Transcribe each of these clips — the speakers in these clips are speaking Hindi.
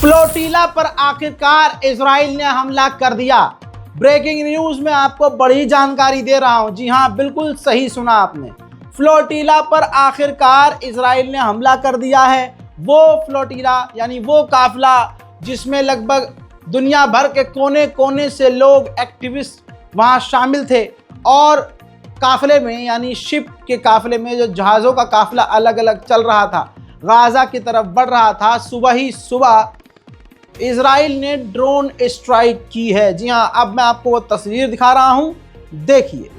फ्लोटिला पर आखिरकार इजराइल ने हमला कर दिया। ब्रेकिंग न्यूज में आपको बड़ी जानकारी दे रहा हूं। जी हां, बिल्कुल सही सुना आपने। फ्लोटिला पर आखिरकार इजराइल ने हमला कर दिया है। वो फ्लोटिला यानी वो काफिला जिसमें लगभग दुनिया भर के कोने कोने से लोग, एक्टिविस्ट वहां शामिल थे और काफिले में यानी शिप के काफिले में जो जहाज़ों का काफिला अलग अलग चल रहा था, गाज़ा की तरफ बढ़ रहा था, सुबह ही सुबह इजराइल ने ड्रोन स्ट्राइक की है। जी हां, अब मैं आपको वो तस्वीर दिखा रहा हूं, देखिए।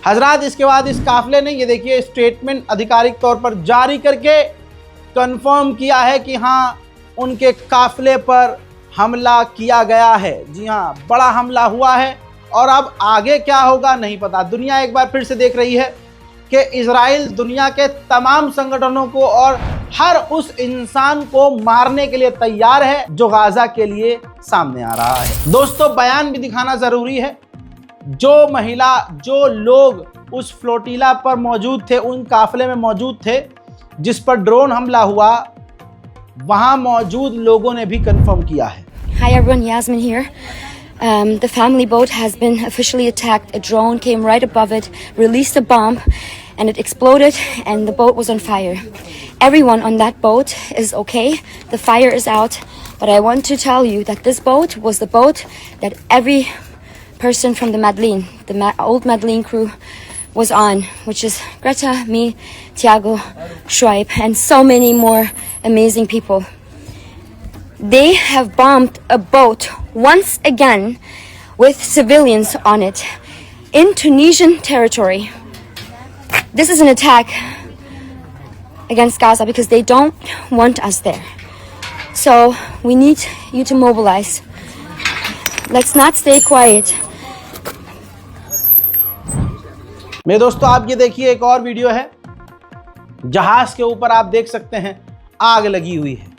हजरात, इसके बाद इस काफिले ने ये देखिए स्टेटमेंट आधिकारिक तौर पर जारी करके कंफर्म किया है कि हाँ, उनके काफिले पर हमला किया गया है। जी हाँ, बड़ा हमला हुआ है और अब आगे क्या होगा नहीं पता। दुनिया एक बार फिर से देख रही है कि इजराइल दुनिया के तमाम संगठनों को और हर उस इंसान को मारने के लिए तैयार है जो गाज़ा के लिए सामने आ रहा है। दोस्तों, बयान भी दिखाना ज़रूरी है। जो महिला, जो लोग उस फ्लोटिला पर मौजूद थे, उन काफिले में मौजूद थे जिस पर ड्रोन हमला हुआ, वहां मौजूद लोगों ने भी कंफर्म किया है। Hi everyone, Yasmin here. The family boat has been officially attacked. A drone came right above it, released a bomb, and it exploded, and the boat was on fire. Everyone on that boat is okay. The fire is out, but I want to tell you that this boat was the boat that every person from the Madeleine, old Madeleine crew, was on, which is Greta, me, Tiago, Schweib, and so many more amazing people. They have bombed a boat once again with civilians on it in Tunisian territory. This is an attack against Gaza because they don't want us there. So we need you to mobilize. Let's not stay quiet. मेरे दोस्तों, आप ये देखिए, एक और वीडियो है। जहाज के ऊपर आप देख सकते हैं आग लगी हुई है।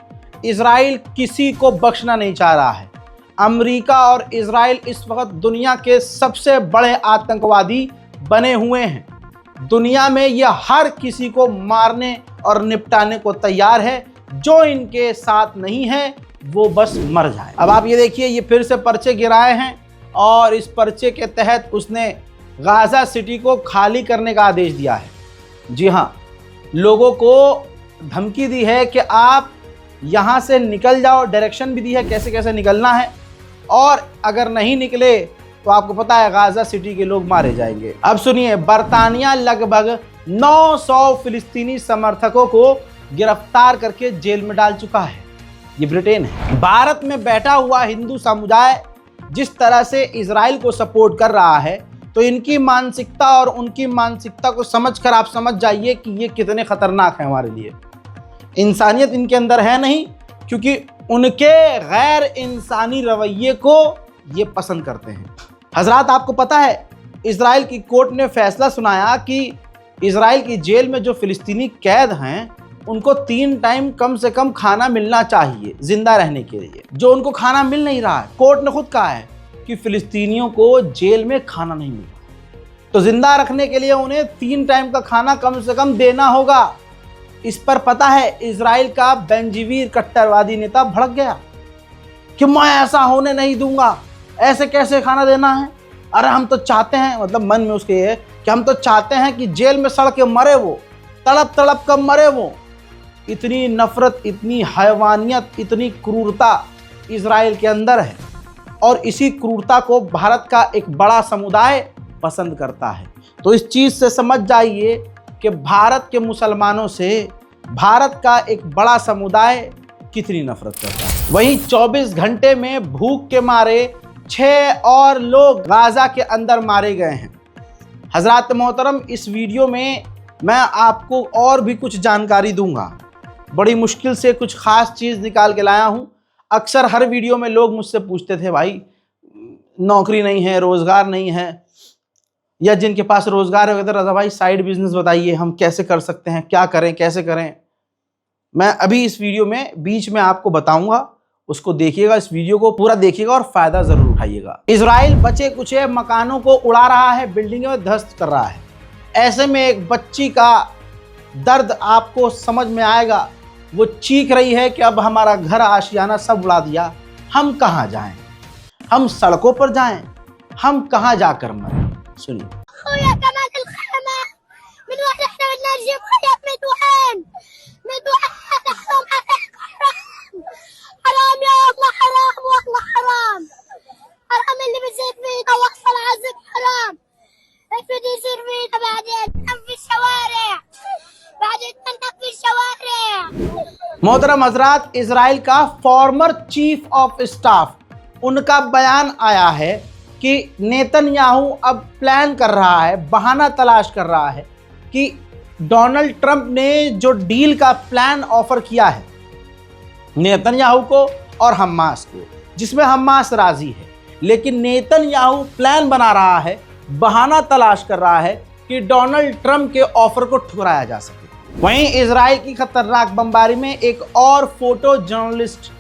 इजराइल किसी को बख्शना नहीं चाह रहा है। अमेरिका और इजराइल इस वक्त दुनिया के सबसे बड़े आतंकवादी बने हुए हैं। दुनिया में यह हर किसी को मारने और निपटाने को तैयार है। जो इनके साथ नहीं है वो बस मर जाए। अब आप ये देखिए, ये फिर से पर्चे गिराए हैं और इस पर्चे के तहत उसने गाज़ा सिटी को खाली करने का आदेश दिया है। जी हाँ, लोगों को धमकी दी है कि आप यहाँ से निकल जाओ। डायरेक्शन भी दी है कैसे कैसे निकलना है, और अगर नहीं निकले तो आपको पता है गाज़ा सिटी के लोग मारे जाएंगे। अब सुनिए, बरतानिया लगभग 900 फिलिस्तीनी समर्थकों को गिरफ्तार करके जेल में डाल चुका है। ये ब्रिटेन है। भारत में बैठा हुआ हिंदू समुदाय जिस तरह से इजराइल को सपोर्ट कर रहा है, तो इनकी मानसिकता और उनकी मानसिकता को समझकर आप समझ जाइए कि ये कितने खतरनाक हैं हमारे लिए। इंसानियत इनके अंदर है नहीं, क्योंकि उनके गैर इंसानी रवैये को ये पसंद करते हैं। हजरात, आपको पता है इजराइल की कोर्ट ने फैसला सुनाया कि इजराइल की जेल में जो फिलिस्तीनी कैद हैं उनको 3 टाइम कम से कम खाना मिलना चाहिए जिंदा रहने के लिए, जो उनको खाना मिल नहीं रहा है। कोर्ट ने खुद कहा है कि फिलिस्तीनियों को जेल में खाना नहीं मिल रहा, तो जिंदा रखने के लिए उन्हें 3 टाइम का खाना कम से कम देना होगा। इस पर पता है इजराइल का बेंजीवीर कट्टरवादी नेता भड़क गया कि मैं ऐसा होने नहीं दूंगा, ऐसे कैसे खाना देना है। अरे हम तो चाहते हैं, मतलब मन में उसके ये कि हम तो चाहते हैं कि जेल में सड़ के मरे वो, तड़प तड़प कर मरे वो। इतनी नफरत, इतनी हैवानियत, इतनी क्रूरता इजराइल के अंदर है, और इसी क्रूरता को भारत का एक बड़ा समुदाय पसंद करता है। तो इस चीज़ से समझ जाइए कि भारत के मुसलमानों से भारत का एक बड़ा समुदाय कितनी नफरत करता है। वहीं 24 घंटे में भूख के मारे 6 और लोग गाजा के अंदर मारे गए हैं। हजरात मोहतरम, इस वीडियो में मैं आपको और भी कुछ जानकारी दूंगा। बड़ी मुश्किल से कुछ खास चीज़ निकाल के लाया हूं। अक्सर हर वीडियो में लोग मुझसे पूछते थे, भाई नौकरी नहीं है, रोज़गार नहीं है, या जिनके पास रोज़गार है रज़ा भाई साइड बिजनेस बताइए, हम कैसे कर सकते हैं, क्या करें, कैसे करें। मैं अभी इस वीडियो में बीच में आपको बताऊंगा, उसको देखिएगा, इस वीडियो को पूरा देखिएगा और फायदा जरूर उठाइएगा। इजराइल बचे कुचे मकानों को उड़ा रहा है, बिल्डिंगों में ध्वस्त कर रहा है। ऐसे में एक बच्ची का दर्द आपको समझ में आएगा। वो चीख रही है कि अब हमारा घर आशियाना सब उड़ा दिया, हम कहाँ जाएं, हम सड़कों पर जाएं, हम कहाँ जाकर मरें। सुनिए। मोहतरम हजरात, इजराइल का फॉर्मर चीफ ऑफ स्टाफ, उनका बयान आया है कि नेतन्याहू अब प्लान कर रहा है, बहाना तलाश कर रहा है कि डोनाल्ड ट्रंप ने जो डील का प्लान ऑफर किया है नेतन्याहू को और हमास को, जिसमें हमास राजी है, लेकिन नेतन्याहू प्लान बना रहा है, बहाना तलाश कर रहा है कि डोनाल्ड ट्रंप के ऑफर को ठुकराया जा सके। वहीं इजराइल की खतरनाक बमबारी में एक और फोटो जर्नलिस्ट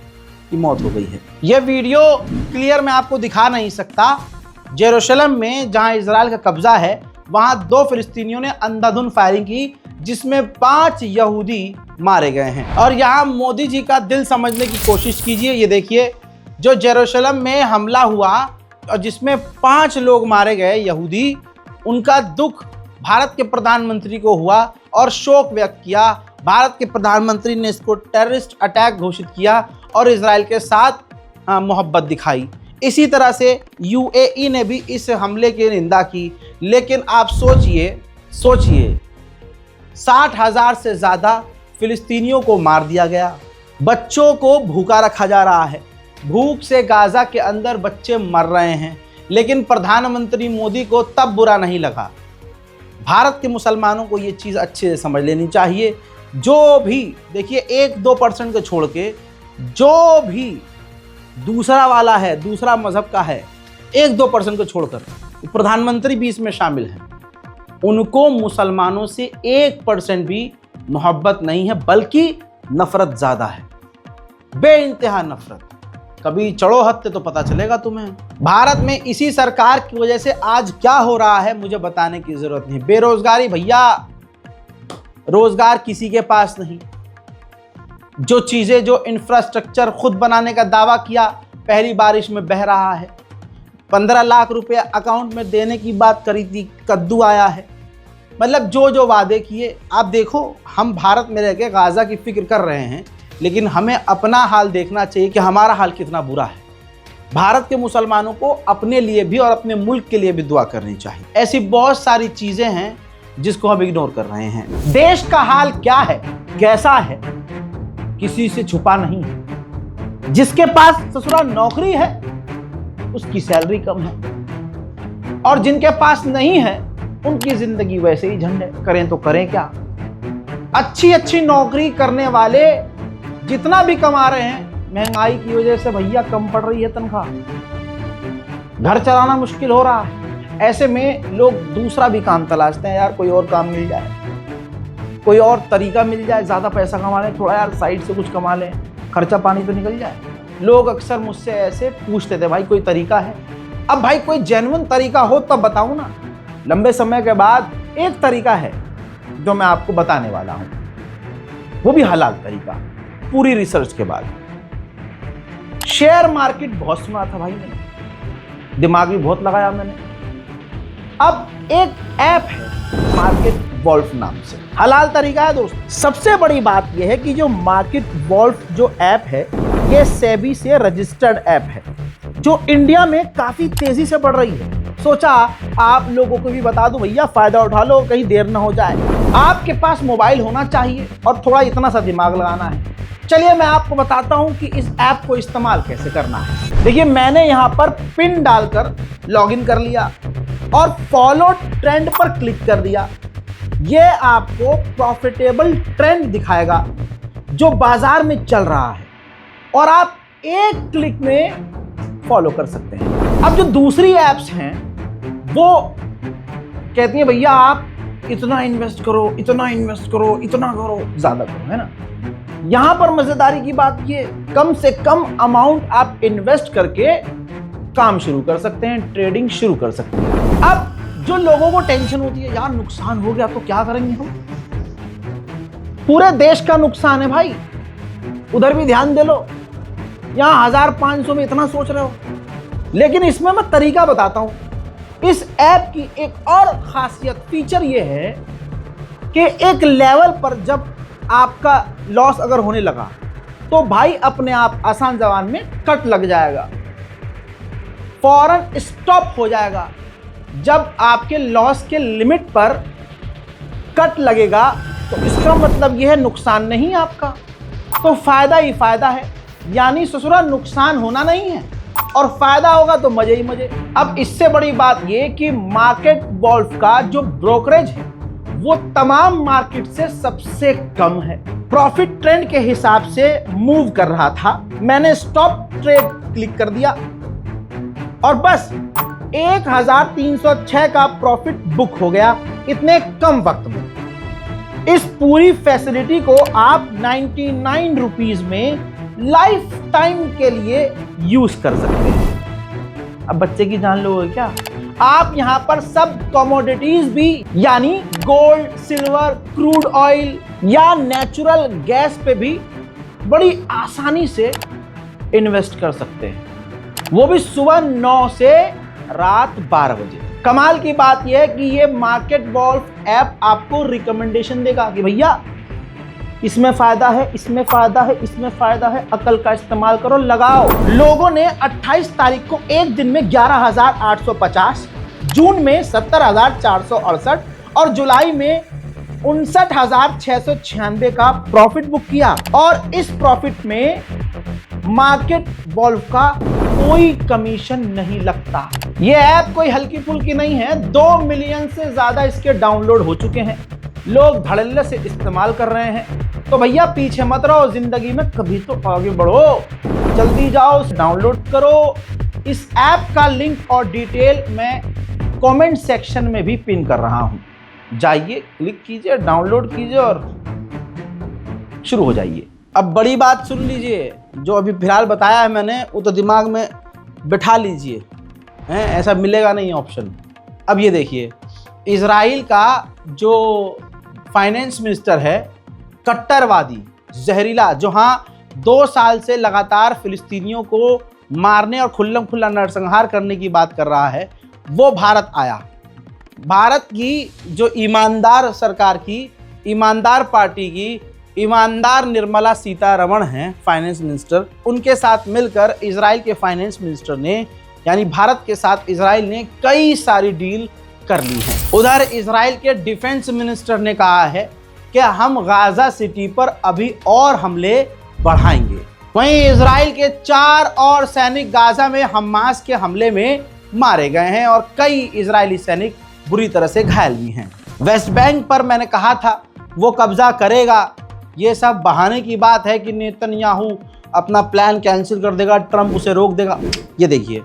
की मौत हो गई है। यह वीडियो क्लियर मैं आपको दिखा नहीं सकता। जेरूशलम में जहां इजराइल का कब्जा है, वहां 2 फिलिस्तीनियों ने अंधाधुंध फायरिंग की, जिसमें 5 यहूदी मारे गए हैं। और यहाँ मोदी जी का दिल समझने की कोशिश कीजिए। ये देखिए, जो जेरूशलम में हमला हुआ और जिसमें 5 लोग मारे गए यहूदी, उनका दुख भारत के प्रधानमंत्री को हुआ और शोक व्यक्त किया। भारत के प्रधानमंत्री ने इसको टेररिस्ट अटैक घोषित किया और इजराइल के साथ मोहब्बत दिखाई। इसी तरह से यूएई ने भी इस हमले की निंदा की। लेकिन आप सोचिए 60,000 से ज़्यादा फिलिस्तीनियों को मार दिया गया, बच्चों को भूखा रखा जा रहा है, भूख से गाजा के अंदर बच्चे मर रहे हैं। लेकिन प्रधानमंत्री मोदी को तब बुरा नहीं लगा। भारत के मुसलमानों को ये चीज़ अच्छे से समझ लेनी चाहिए। जो भी देखिए 1-2% को छोड़ के जो भी दूसरा वाला है, दूसरा मजहब का है, 1-2% को छोड़कर प्रधानमंत्री भी इसमें शामिल हैं, उनको मुसलमानों से 1% भी मोहब्बत नहीं है, बल्कि नफरत ज़्यादा है, बेइंतहा नफरत। कभी चढ़ो हत्ते तो पता चलेगा तुम्हें। भारत में इसी सरकार की वजह से आज क्या हो रहा है मुझे बताने की जरूरत नहीं। बेरोजगारी भैया, रोजगार किसी के पास नहीं। जो चीजें, जो इंफ्रास्ट्रक्चर खुद बनाने का दावा किया, पहली बारिश में बह रहा है। 15 लाख रुपए अकाउंट में देने की बात करी थी, कद्दू आया है। मतलब जो वादे किए। आप देखो, हम भारत में रह के गाजा की फिक्र कर रहे हैं, लेकिन हमें अपना हाल देखना चाहिए कि हमारा हाल कितना बुरा है। भारत के मुसलमानों को अपने लिए भी और अपने मुल्क के लिए भी दुआ करनी चाहिए। ऐसी बहुत सारी चीजें हैं जिसको हम इग्नोर कर रहे हैं। देश का हाल क्या है, कैसा है, किसी से छुपा नहीं है। जिसके पास ससुरा नौकरी है उसकी सैलरी कम है, और जिनके पास नहीं है उनकी जिंदगी वैसे ही झंड है। करें तो करें क्या। अच्छी नौकरी करने वाले जितना भी कमा रहे हैं, महंगाई की वजह से भैया कम पड़ रही है तनख्वाह, घर चलाना मुश्किल हो रहा है। ऐसे में लोग दूसरा भी काम तलाशते हैं, यार कोई और काम मिल जाए, कोई और तरीका मिल जाए, ज़्यादा पैसा कमा लें, थोड़ा यार साइड से कुछ कमा लें, खर्चा पानी तो निकल जाए। लोग अक्सर मुझसे ऐसे पूछते थे, भाई कोई तरीका है। अब भाई कोई जेन्युइन तरीका हो तब बताऊं ना। लंबे समय के बाद एक तरीका है जो मैं आपको बताने वाला हूं, वो भी हलाल तरीका, पूरी रिसर्च के बाद। शेयर मार्केट बहुत सुना था भाई मैंने, दिमाग भी बहुत लगाया मैंने। अब एक ऐप है मार्केट वॉल्फ नाम से, हलाल तरीका है दोस्त। सबसे बड़ी बात यह है कि जो मार्केट वॉल्फ जो ऐप है, ये सेबी से रजिस्टर्ड ऐप है, जो इंडिया में काफी तेजी से बढ़ रही है। सोचा आप लोगों को भी बता दूं भैया, फायदा उठा लो, कहीं देर ना हो जाए। आपके पास मोबाइल होना चाहिए और थोड़ा इतना सा दिमाग लगाना है। चलिए मैं आपको बताता हूं कि इस ऐप को इस्तेमाल कैसे करना है। देखिए मैंने यहां पर पिन डालकर लॉगिन कर लिया और फॉलो ट्रेंड पर क्लिक कर दिया। यह आपको प्रॉफिटेबल ट्रेंड दिखाएगा जो बाजार में चल रहा है और आप एक क्लिक में फॉलो कर सकते हैं। अब जो दूसरी एप्स हैं वो कहती हैं भैया आप इतना इन्वेस्ट करो, इतना इन्वेस्ट करो, इतना करो, ज्यादा करो, है ना। यहां पर मजेदारी की बात ये, कम से कम अमाउंट आप इन्वेस्ट करके काम शुरू कर सकते हैं, ट्रेडिंग शुरू कर सकते हैं। अब जो लोगों को टेंशन होती है यार नुकसान हो गया तो क्या करेंगे हम, पूरे देश का नुकसान है भाई, उधर भी ध्यान दे लो। यहां 1500 में इतना सोच रहे हो, लेकिन इसमें मैं तरीका बताता हूं। इस ऐप की एक और खासियत फीचर ये है कि एक लेवल पर जब आपका लॉस अगर होने लगा तो भाई अपने आप आसान जबान में कट लग जाएगा, फौरन स्टॉप हो जाएगा। जब आपके लॉस के लिमिट पर कट लगेगा तो इसका मतलब यह है नुकसान नहीं आपका, तो फायदा ही फायदा है। यानी ससुरा नुकसान होना नहीं है और फायदा होगा तो मजे ही मजे। अब इससे बड़ी बात ये कि मार्केट वॉल्फ का जो ब्रोकरेज है वो तमाम मार्केट से सबसे कम है। प्रॉफिट ट्रेंड के हिसाब से मूव कर रहा था, मैंने स्टॉप ट्रेड क्लिक कर दिया और बस 1306 का प्रॉफिट बुक हो गया इतने कम वक्त में। इस पूरी फैसिलिटी को आप 99 रुपीज में लाइफ टाइम के लिए यूज कर सकते हैं। अब बच्चे की जान लोगे क्या, आप यहां पर सब कमोडिटीज भी यानी गोल्ड, सिल्वर, क्रूड ऑयल या नेचुरल गैस पे भी बड़ी आसानी से इन्वेस्ट कर सकते हैं, वो भी सुबह 9 से रात 12 बजे। कमाल की बात यह है कि ये मार्केट वॉल्फ ऐप आपको रिकमेंडेशन देगा कि भैया इसमें फायदा है, इसमें फायदा है, इसमें फायदा है, अकल का इस्तेमाल करो, लगाओ। लोगों ने 28 तारीख को एक दिन में 11,850, जून में 70,468 और जुलाई में 59,696 का प्रॉफिट बुक किया और इस प्रॉफिट में मार्केट वॉल्फ का कोई कमीशन नहीं लगता। यह ऐप कोई हल्की फुल्की नहीं है, 2 मिलियन से ज्यादा इसके डाउनलोड हो चुके हैं, लोग धड़ल्ले से इस्तेमाल कर रहे हैं। तो भैया पीछे मत रहो, जिंदगी में कभी तो आगे बढ़ो, जल्दी जाओ डाउनलोड करो। इस ऐप का लिंक और डिटेल मैं कमेंट सेक्शन में भी पिन कर रहा हूं, जाइए क्लिक कीजिए, डाउनलोड कीजिए और शुरू हो जाइए। अब बड़ी बात सुन लीजिए, जो अभी फिलहाल बताया है मैंने वो तो दिमाग में बिठा लीजिए, हैं, ऐसा मिलेगा नहीं ऑप्शन। अब ये देखिए, इजराइल का जो फाइनेंस मिनिस्टर है कट्टरवादी, जहरीला, जो हाँ 2 साल से लगातार फिलिस्तीनियों को मारने और खुल्लम खुल्ला नरसंहार करने की बात कर रहा है, वो भारत आया। भारत की जो ईमानदार सरकार की, ईमानदार पार्टी की, ईमानदार निर्मला सीतारमण हैं फाइनेंस मिनिस्टर, उनके साथ मिलकर इजराइल के फाइनेंस मिनिस्टर ने यानी भारत के साथ इजराइल ने कई सारी डील कर ली है। उधर इजराइल के डिफेंस मिनिस्टर ने कहा है कि हम गाजा सिटी पर अभी और हमले बढ़ाएंगे। वहीं इजराइल के 4 और सैनिक गाजा में हमास के हमले में मारे गए हैं और कई इजरायली सैनिक बुरी तरह से घायल भी हैं। वेस्ट बैंक पर मैंने कहा था वो कब्जा करेगा, ये सब बहाने की बात है कि नेतन्याहू अपना प्लान कैंसिल कर देगा, ट्रंप उसे रोक देगा। ये देखिए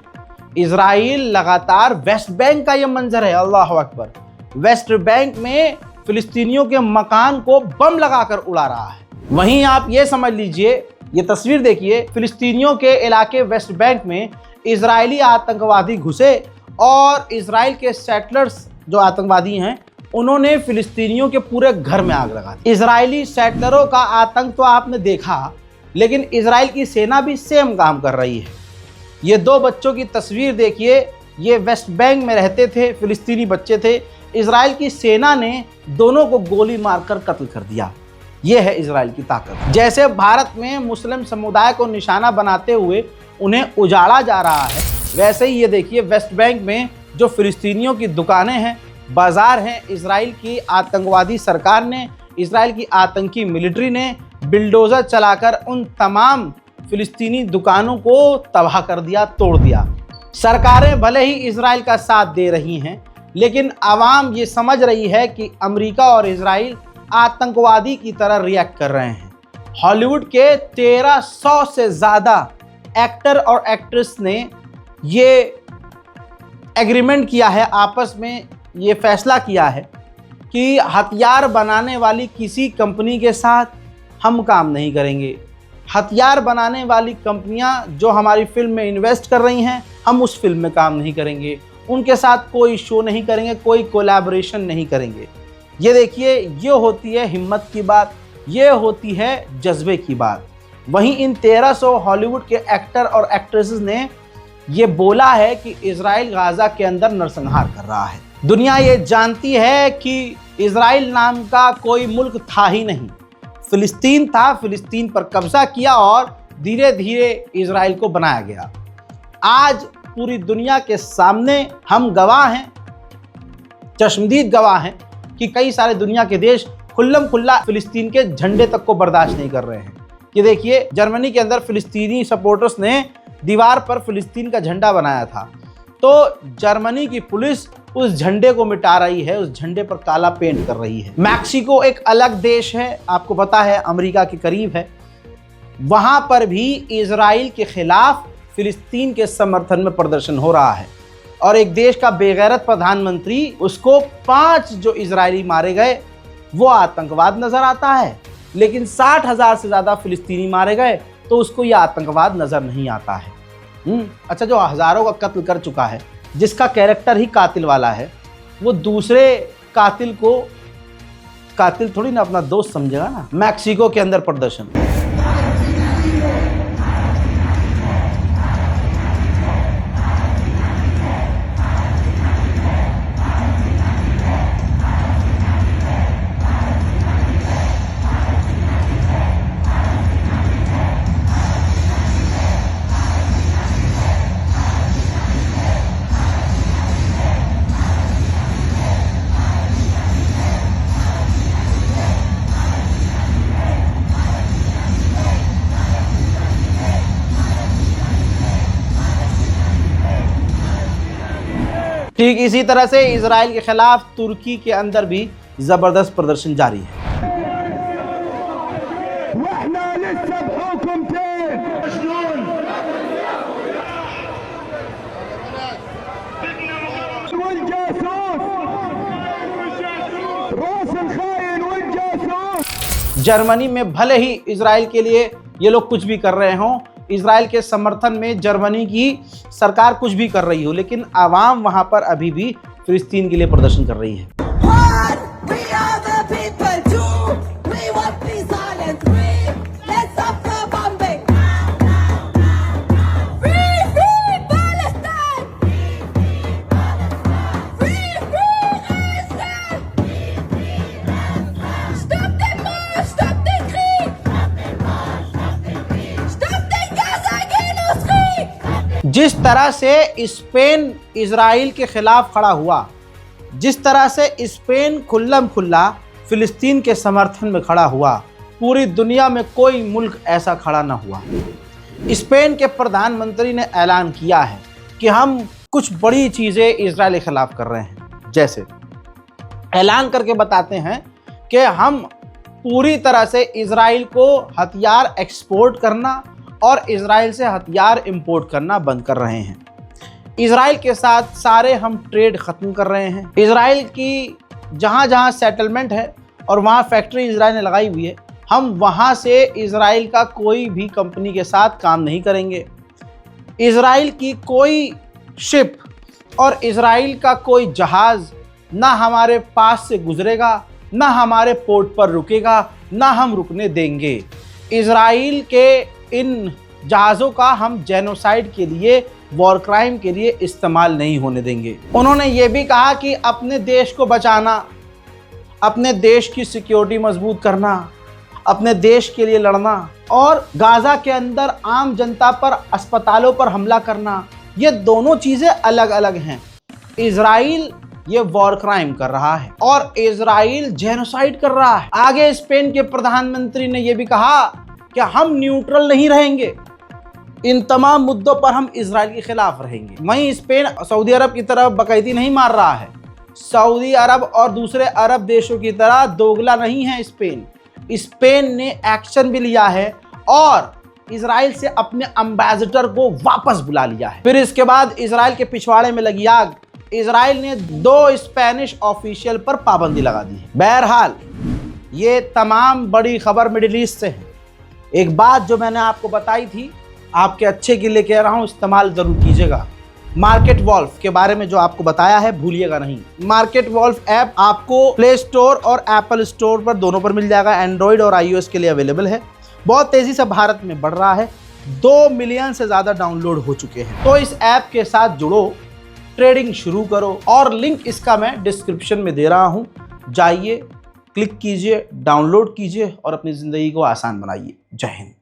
इजराइल लगातार वेस्ट बैंक का ये मंजर है, अल्लाह अकबर, वेस्ट बैंक में फिलिस्तीनियों के मकान को बम लगाकर उड़ा रहा है। वहीं आप ये समझ लीजिए, ये तस्वीर देखिए, फिलिस्तीनियों के इलाके वेस्ट बैंक में इजरायली आतंकवादी घुसे और इजराइल के सेटलर्स जो आतंकवादी हैं उन्होंने फिलिस्तीनियों के पूरे घर में आग लगा दी। इजरायली सेटलरों का आतंक तो आपने देखा, लेकिन इजराइल की सेना भी सेम काम कर रही है। ये 2 बच्चों की तस्वीर देखिए, ये वेस्ट बैंक में रहते थे, फिलिस्तीनी बच्चे थे, इजराइल की सेना ने दोनों को गोली मारकर कत्ल कर दिया। ये है इजराइल की ताकत। जैसे भारत में मुस्लिम समुदाय को निशाना बनाते हुए उन्हें उजाड़ा जा रहा है, वैसे ही ये देखिए वेस्ट बैंक में जो फिलिस्तीनियों की दुकानें हैं, बाजार हैं, इजराइल की आतंकवादी सरकार ने, इजराइल की आतंकी मिलिट्री ने बिल्डोज़र चलाकर उन तमाम फिलिस्तीनी दुकानों को तबाह कर दिया, तोड़ दिया। सरकारें भले ही इजराइल का साथ दे रही हैं, लेकिन आवाम ये समझ रही है कि अमेरिका और इजराइल आतंकवादी की तरह रिएक्ट कर रहे हैं। हॉलीवुड के 1300 से ज़्यादा एक्टर और एक्ट्रेस ने ये एग्रीमेंट किया है, आपस में ये फैसला किया है कि हथियार बनाने वाली किसी कंपनी के साथ हम काम नहीं करेंगे। हथियार बनाने वाली कंपनियां जो हमारी फिल्म में इन्वेस्ट कर रही हैं, हम उस फिल्म में काम नहीं करेंगे, उनके साथ कोई शो नहीं करेंगे, कोई कोलैबोरेशन नहीं करेंगे। ये देखिए, ये होती है हिम्मत की बात, ये होती है जज्बे की बात। वहीं इन 1300 हॉलीवुड के एक्टर और एक्ट्रेसेस ने ये बोला है कि इजराइल गाजा के अंदर नरसंहार कर रहा है। दुनिया ये जानती है कि इजराइल नाम का कोई मुल्क था ही नहीं, फिलिस्तीन था। फिलिस्तीन पर कब्जा किया और धीरे धीरे इजराइल को बनाया गया। आज पूरी दुनिया के सामने हम गवाह हैं, चश्मदीद गवाह हैं कि कई सारे दुनिया के देश खुल्लम खुल्ला फिलिस्तीन के झंडे तक को बर्दाश्त नहीं कर रहे हैं। ये देखिए, जर्मनी के अंदर फिलिस्तीनी सपोर्टर्स ने दीवार पर फिलिस्तीन का झंडा बनाया था, तो जर्मनी की पुलिस उस झंडे को मिटा रही है, उस झंडे पर काला पेंट कर रही है। मैक्सिको एक अलग देश है, आपको पता है, अमेरिका के करीब है। वहां पर भी इजराइल के खिलाफ फिलिस्तीन के समर्थन में प्रदर्शन हो रहा है और एक देश का बेगैरत प्रधानमंत्री, उसको 5 जो इजरायली मारे गए वो आतंकवाद नजर आता है, लेकिन 60,000 से ज़्यादा फिलिस्तीनी मारे गए तो उसको ये आतंकवाद नज़र नहीं आता है। अच्छा, जो हज़ारों का कत्ल कर चुका है, जिसका कैरेक्टर ही कातिल वाला है, वो दूसरे कातिल को कातिल थोड़ी ना अपना दोस्त समझेगा ना। मैक्सिको के अंदर प्रदर्शन, ठीक इसी तरह से इजराइल के खिलाफ तुर्की के अंदर भी जबरदस्त प्रदर्शन जारी है। जर्मनी में भले ही इजराइल के लिए ये लोग कुछ भी कर रहे हों, इजराइल के समर्थन में जर्मनी की सरकार कुछ भी कर रही हो, लेकिन आवाम वहां पर अभी भी फिलिस्तीन के लिए प्रदर्शन कर रही है। जिस तरह से स्पेन इजराइल के खिलाफ खड़ा हुआ, जिस तरह से स्पेन खुल्लम खुल्ला फिलिस्तीन के समर्थन में खड़ा हुआ, पूरी दुनिया में कोई मुल्क ऐसा खड़ा ना हुआ। स्पेन के प्रधानमंत्री ने ऐलान किया है कि हम कुछ बड़ी चीज़ें इजराइल के खिलाफ कर रहे हैं। जैसे ऐलान करके बताते हैं कि हम पूरी तरह से इजराइल को हथियार एक्सपोर्ट करना और इजराइल से हथियार इंपोर्ट करना बंद कर रहे हैं। इजराइल के साथ सारे हम ट्रेड ख़त्म कर रहे हैं। इजराइल की जहाँ जहाँ सेटलमेंट है और वहाँ फैक्ट्री इजराइल ने लगाई हुई है, हम वहाँ से इजराइल का कोई भी कंपनी के साथ काम नहीं करेंगे। इजराइल की कोई शिप और इजराइल का कोई जहाज़ ना हमारे पास से गुजरेगा, ना हमारे पोर्ट पर रुकेगा, ना हम रुकने देंगे। इजराइल के इन जहाज़ों का हम जेनोसाइड के लिए, वॉर क्राइम के लिए इस्तेमाल नहीं होने देंगे। उन्होंने ये भी कहा कि अपने देश को बचाना, अपने देश की सिक्योरिटी मजबूत करना, अपने देश के लिए लड़ना और गाज़ा के अंदर आम जनता पर, अस्पतालों पर हमला करना, ये दोनों चीज़ें अलग अलग हैं। इजराइल ये वॉर क्राइम कर रहा है और इजराइल जेनोसाइड कर रहा है। आगे स्पेन के प्रधानमंत्री ने यह भी कहा कि हम न्यूट्रल नहीं रहेंगे, इन तमाम मुद्दों पर हम इजराइल के खिलाफ रहेंगे। वहीं स्पेन सऊदी अरब की तरह बकैती नहीं मार रहा है। सऊदी अरब और दूसरे अरब देशों की तरह दोगला नहीं है स्पेन ने एक्शन भी लिया है और इजराइल से अपने एम्बेसडर को वापस बुला लिया है। फिर इसके बाद इजराइल के पिछवाड़े में लगी आग, इजराइल ने 2 स्पेनिश ऑफिशियल पर पाबंदी लगा दी है। बहरहाल ये तमाम बड़ी खबर मिडिल ईस्ट से है। एक बात जो मैंने आपको बताई थी, आपके अच्छे के लिए कह रहा हूं, इस्तेमाल जरूर कीजिएगा। मार्केट वॉल्फ के बारे में जो आपको बताया है भूलिएगा नहीं। मार्केट वॉल्फ ऐप आपको प्ले स्टोर और एप्पल स्टोर पर दोनों पर मिल जाएगा। एंड्रॉइड और iOS के लिए अवेलेबल है। बहुत तेजी से भारत में बढ़ रहा है। 2 मिलियन से ज़्यादा डाउनलोड हो चुके हैं। तो इस ऐप के साथ जुड़ो, ट्रेडिंग शुरू करो और लिंक इसका मैं डिस्क्रिप्शन में दे रहा हूँ। जाइए, क्लिक कीजिए, डाउनलोड कीजिए और अपनी ज़िंदगी को आसान बनाइए। जय हिंद।